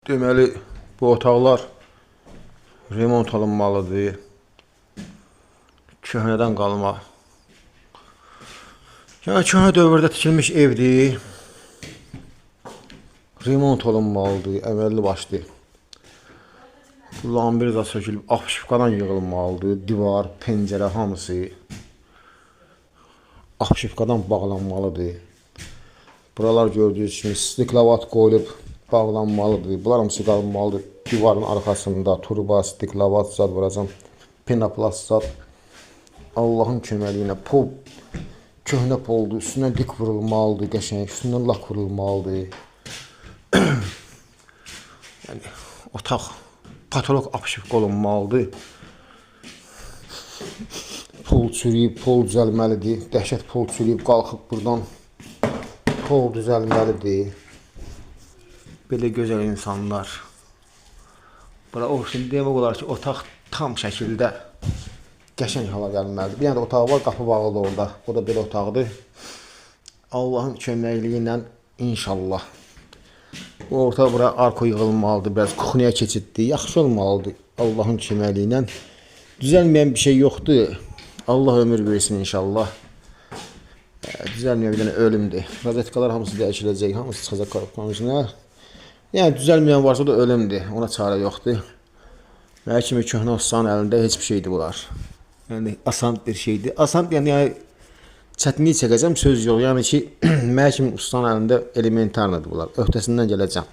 Deməli, bu otaqlar remont alınmalıdır. Köhnədən qalma. Yəni, köhnə dövrdə tikilmiş evdir. Remont olunmalıdır, əməlli başlı. Lambirza sökülüb, apşifkadan yığılmalıdır. Divar, pəncərə hamısı apşifkadan bağlanmalıdır. Buralar gördüyünüz kimi stiklavat qoyulub bağlanmalıdır. Bunlar hamısı qalınmalıdır. Divarın arxasında turba, stiklavat zad vuracam. Penoplast zad. Allahın köməliyi ilə pol, köhnə poldur. Üstündən dik vurulmalıdır, qəşəng. Üstündən lak vurulmalıdır. Yəni, otaq patolog apşifka olunmalıdır. Pol çürüyüb, pol düzəlməlidir. Dəhşət pol çürüyüb, qalxıb buradan pol düzəlməlidir. Belə gözəl insanlar. Bura o şimdi demək olar ki, otaq tam şəkildə qəşəng hala gəlməlidir. Bir dənə də otaq var, qapı bağlıdır orada. O da belə otaqdır. Allahın köməkliyi ilə inşallah. Bu orta bura arko yığılmalıdır, biraz kuxniyə keçiddir. Yaxşı olmalıdır Allahın köməkliyi ilə. Düzəlməyən bir şey yoxdur. Allah ömür versin inşallah. Düzəlməyən bir dənə ölümdür. Rozetkalar hamısı dəyişiləcək, hamısı çıxacaq qarpqanın. Yəni, düzəlməyən varsa da ölümdür. Ona çarə yoxdur. Mənə kimi köhnə ustanın əlində heç bir şeydir bunlar. Yəni, asan bir şeydir. Asan, yəni çətinlik çəkəcəm, söz yox. Yəni ki, mənə kimi ustanın əlində elementarlıdır bunlar. Öhdəsindən gələcəm.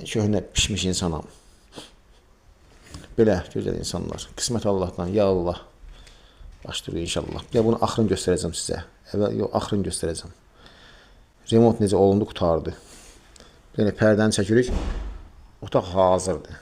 Köhnə pişmiş insanam. Belə gözəl insanlar. Qismət Allahdan. Ya Allah. Başlayır inşallah. Ya bunu axırını göstərəcəm sizə. Əvvəl yox, axırını göstərəcəm. Remont necə olundu, qutardı. Yəni, pərdəni çəkirik. Otaq hazırdır.